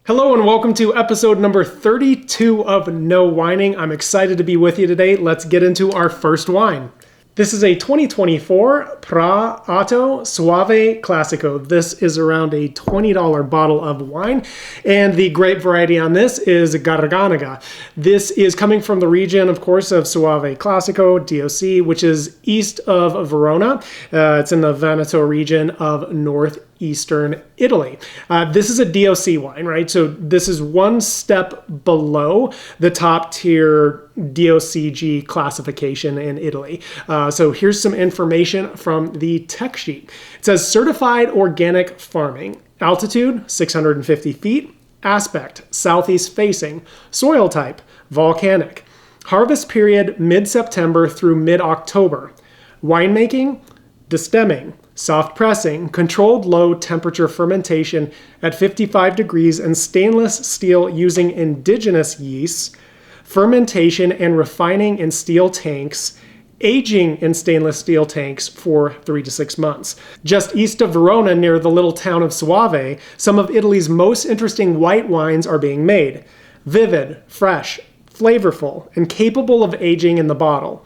Hello and welcome to episode number 32 of No Whining. I'm excited to be with you today. Let's get into our first wine. This is a 2024 Prato Soave Classico. This is around a $20 bottle of wine, and the grape variety on this is Garganega. This is coming from the region, of course, of Soave Classico, DOC, which is east of Verona. It's in the Veneto region of northeastern Italy. This is a DOC wine, right? So this is one step below the top tier DOCG classification in Italy. So here's some information from the tech sheet. It says certified organic farming, altitude 650 feet, aspect southeast facing, soil type volcanic, harvest period mid-September through mid-October, winemaking destemming, soft pressing, controlled low temperature fermentation at 55 degrees and stainless steel using indigenous yeasts, fermentation and refining in steel tanks, aging in stainless steel tanks for 3 to 6 months. Just east of Verona, near the little town of Soave, some of Italy's most interesting white wines are being made. Vivid, fresh, flavorful, and capable of aging in the bottle.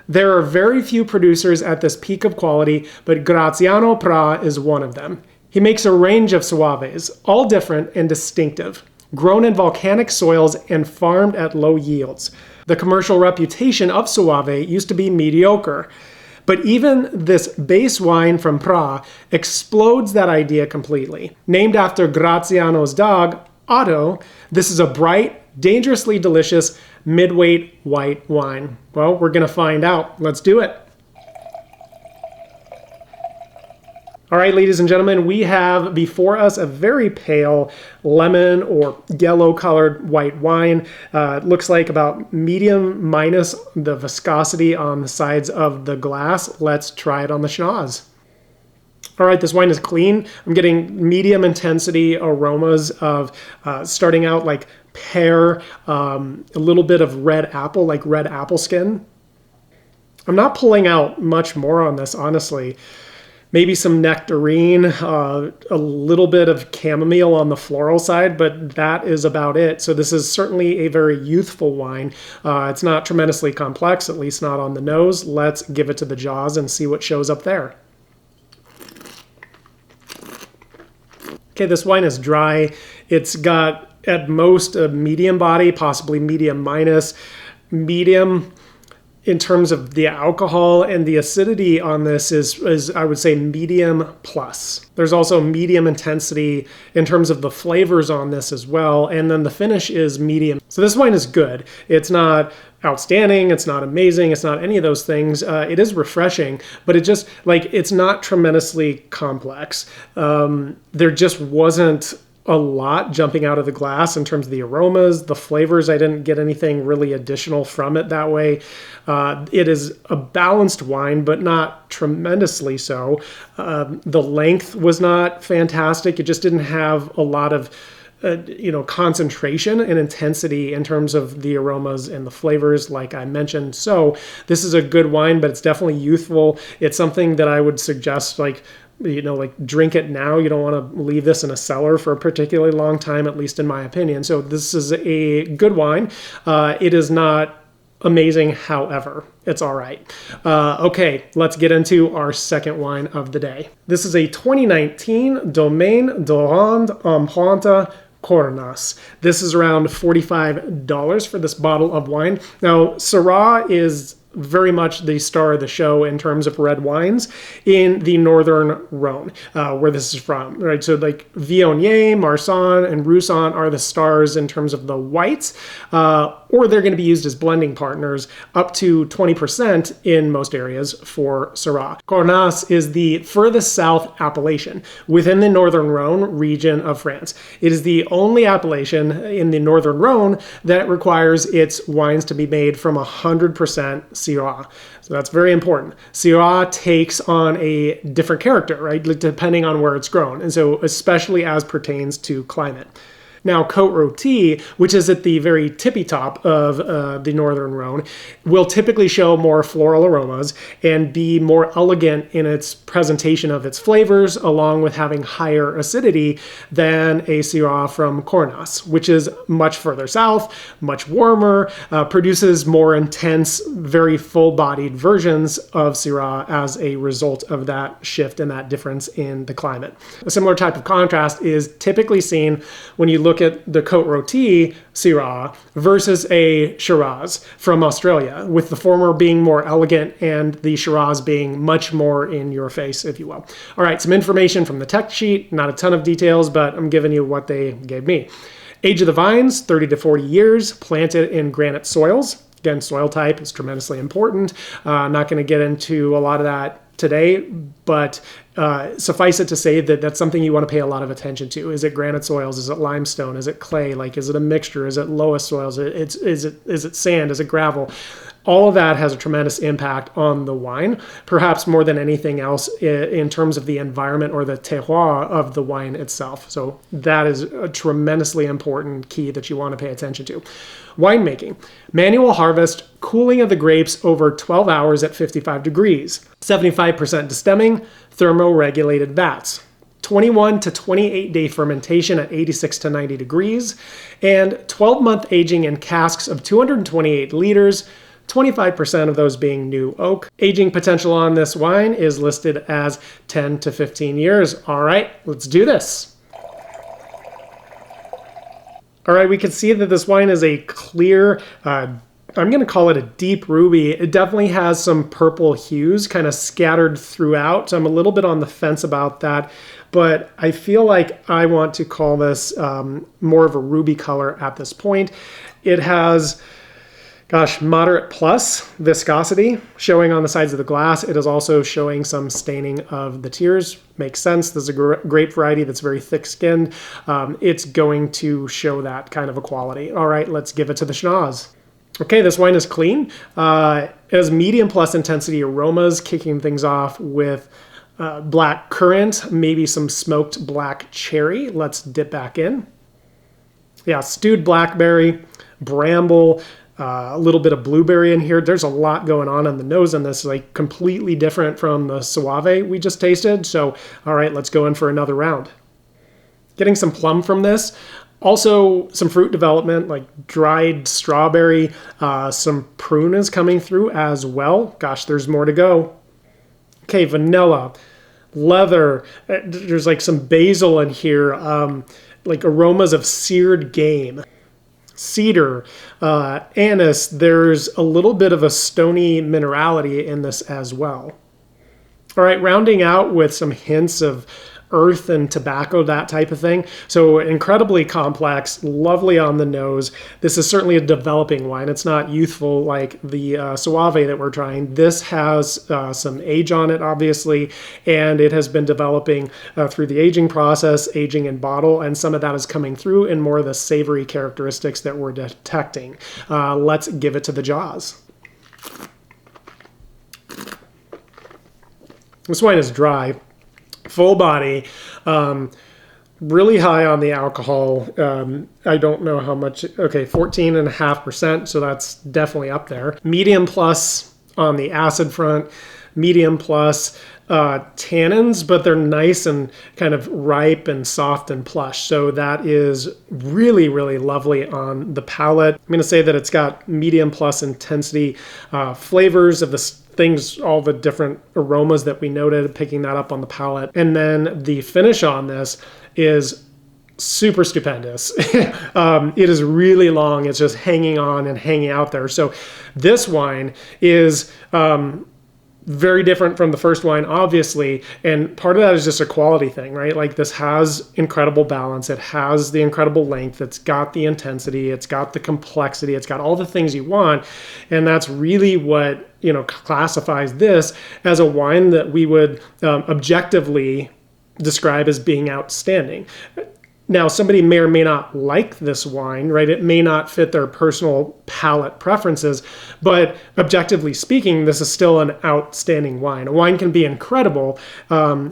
There are very few producers at this peak of quality, but Graziano Pra is one of them. He makes a range of Soaves, all different and distinctive, grown in volcanic soils and farmed at low yields. The commercial reputation of Soave used to be mediocre, but even this base wine from Pra explodes that idea completely. Named after Graziano's dog, Otto, this is a bright, dangerously delicious, mid-weight white wine. Well, we're going to find out. Let's do it. All right, ladies and gentlemen, we have before us a very pale lemon or yellow-colored white wine. It looks like about medium minus the viscosity on the sides of the glass. Let's try it on the schnoz. All right, this wine is clean. I'm getting medium intensity aromas of starting out like pear, a little bit of red apple, like red apple skin. I'm not pulling out much more on this, honestly. Maybe some nectarine, a little bit of chamomile on the floral side, but that is about it. So this is certainly a very youthful wine. It's not tremendously complex, at least not on the nose. Let's give it to the jaws and see what shows up there. Okay, this wine is dry. It's got at most a medium body, possibly medium minus, medium in terms of the alcohol, and the acidity on this is I would say medium plus. There's also medium intensity in terms of the flavors on this as well, and then the finish is medium. So this wine is good. It's not outstanding, it's not amazing, it's not any of those things. It is refreshing, but it just, like, it's not tremendously complex. There just wasn't a lot jumping out of the glass in terms of the aromas, the flavors. I didn't get anything really additional from it that way. It is a balanced wine, but not tremendously so. The length was not fantastic. It just didn't have a lot of concentration and intensity in terms of the aromas and the flavors, like I mentioned. So this is a good wine, but it's definitely youthful. It's something that I would suggest, like drink it now. You don't want to leave this in a cellar for a particularly long time, at least in my opinion. So this is a good wine. It is not amazing, however. It's all right. Okay, let's get into our second wine of the day. This is a 2019 Domaine Durand Empreinte Cornas. This is around $45 for this bottle of wine. Now, Syrah is very much the star of the show in terms of red wines in the northern Rhone, where this is from, right? So like Viognier, Marsanne, and Roussanne are the stars in terms of the whites, or they're going to be used as blending partners up to 20% in most areas for Syrah. Cornas is the furthest south appellation within the northern Rhone region of France. It is the only appellation in the northern Rhone that requires its wines to be made from 100% Syrah. So that's very important. Syrah takes on a different character, right, depending on where it's grown, and so especially as pertains to climate. Now, Côte Rôtie, which is at the very tippy top of the Northern Rhone, will typically show more floral aromas and be more elegant in its presentation of its flavors, along with having higher acidity than a Syrah from Cornas, which is much further south, much warmer, produces more intense, very full-bodied versions of Syrah as a result of that shift and that difference in the climate. A similar type of contrast is typically seen when you look at the Côte Rôtie Syrah versus a Shiraz from Australia, with the former being more elegant and the Shiraz being much more in your face, if you will. All right, some information from the tech sheet, not a ton of details, but I'm giving you what they gave me. Age of the vines, 30 to 40 years, planted in granite soils. Again, soil type is tremendously important. I'm not going to get into a lot of that today, but suffice it to say that that's something you want to pay a lot of attention to. Is it granite soils? Is it limestone? Is it clay? Like, is it a mixture? Is it loess soils? Is it sand? Is it gravel? All of that has a tremendous impact on the wine, perhaps more than anything else in terms of the environment or the terroir of the wine itself. So that is a tremendously important key that you want to pay attention to. Winemaking. Manual harvest, cooling of the grapes over 12 hours at 55 degrees. 75% destemming, thermoregulated vats. 21 to 28 day fermentation at 86 to 90 degrees. And 12-month aging in casks of 228 liters, 25% of those being new oak. Aging potential on this wine is listed as 10 to 15 years. All right, let's do this. All right, we can see that this wine is a clear, I'm going to call it a deep ruby. It definitely has some purple hues kind of scattered throughout. So I'm a little bit on the fence about that, but I feel like I want to call this more of a ruby color at this point. It has, moderate plus viscosity showing on the sides of the glass. It is also showing some staining of the tears. Makes sense. This is a grape variety that's very thick-skinned. It's going to show that kind of a quality. All right, let's give it to the schnoz. Okay, this wine is clean. It has medium plus intensity aromas, kicking things off with black currant, maybe some smoked black cherry. Let's dip back in. Yeah, stewed blackberry, bramble, a little bit of blueberry in here. There's a lot going on the nose in this, like completely different from the Soave we just tasted. So, all right, let's go in for another round. Getting some plum from this. Also, some fruit development, like dried strawberry, some prune is coming through as well. Gosh, there's more to go. Okay, vanilla, leather. There's like some basil in here, like aromas of seared game. Cedar, anise. There's a little bit of a stony minerality in this as well. All right, rounding out with some hints of earth and tobacco, that type of thing. So incredibly complex, lovely on the nose. This is certainly a developing wine. It's not youthful like the Soave that we're trying. This has some age on it, obviously, and it has been developing through the aging process, aging in bottle, and some of that is coming through in more of the savory characteristics that we're detecting. Let's give it to the jaws. This wine is dry. Full body, really high on the alcohol. I don't know how much. Okay, 14.5%. So that's definitely up there. Medium plus on the acid front. Medium plus tannins, but they're nice and kind of ripe and soft and plush. So that is really, really lovely on the palate. I'm going to say that it's got medium plus intensity flavors of the things, all the different aromas that we noted, picking that up on the palate. And then the finish on this is super stupendous. It is really long. It's just hanging on and hanging out there. So this wine is very different from the first wine, obviously. And part of that is just a quality thing, right? Like, this has incredible balance. It has the incredible length. It's got the intensity. It's got the complexity. It's got all the things you want. And that's really what, classifies this as a wine that we would objectively describe as being outstanding. Now, somebody may or may not like this wine, right? It may not fit their personal palate preferences, but objectively speaking, this is still an outstanding wine. A wine can be incredible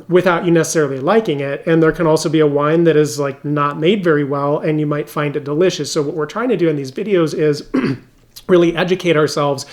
without you necessarily liking it. And there can also be a wine that is like not made very well and you might find it delicious. So what we're trying to do in these videos is really educate ourselves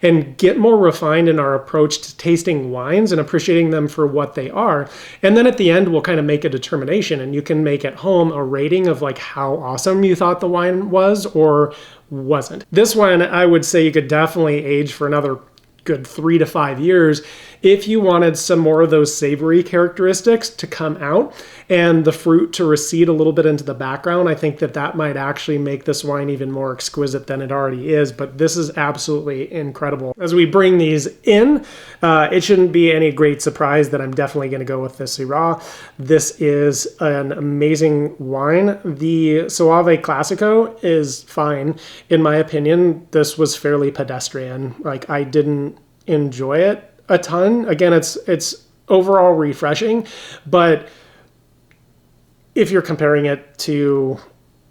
and get more refined in our approach to tasting wines and appreciating them for what they are. And then at the end, we'll kind of make a determination, and you can make at home a rating of like how awesome you thought the wine was or wasn't. This one, I would say you could definitely age for another good 3 to 5 years if you wanted some more of those savory characteristics to come out and the fruit to recede a little bit into the background. I think that that might actually make this wine even more exquisite than it already is, but this is absolutely incredible. As we bring these in, it shouldn't be any great surprise that I'm definitely going to go with the Syrah. This is an amazing wine. The Soave Classico is fine. In my opinion, this was fairly pedestrian. Like, I didn't enjoy it a ton. Again, it's overall refreshing, but if you're comparing it to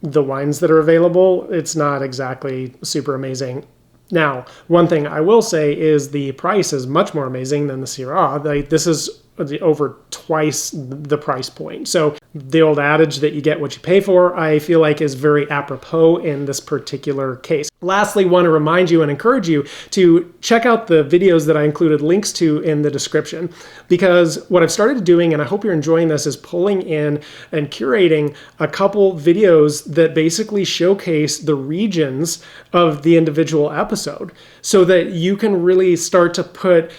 the wines that are available, it's not exactly super amazing. Now, one thing I will say is the price is much more amazing than the Syrah. This is over twice the price point. So the old adage that you get what you pay for, I feel like is very apropos in this particular case. Lastly, want to remind you and encourage you to check out the videos that I included links to in the description, because what I've started doing, and I hope you're enjoying this, is pulling in and curating a couple videos that basically showcase the regions of the individual episode so that you can really start to put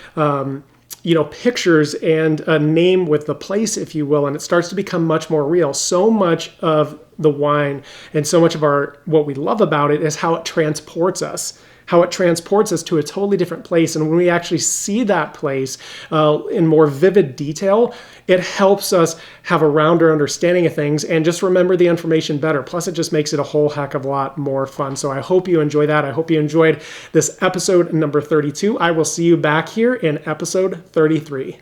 pictures and a name with the place, if you will, and it starts to become much more real. So much of the wine and so much of what we love about it is how it transports us to a totally different place. And when we actually see that place in more vivid detail, it helps us have a rounder understanding of things and just remember the information better. Plus, it just makes it a whole heck of a lot more fun. So I hope you enjoy that. I hope you enjoyed this episode number 32. I will see you back here in episode 33.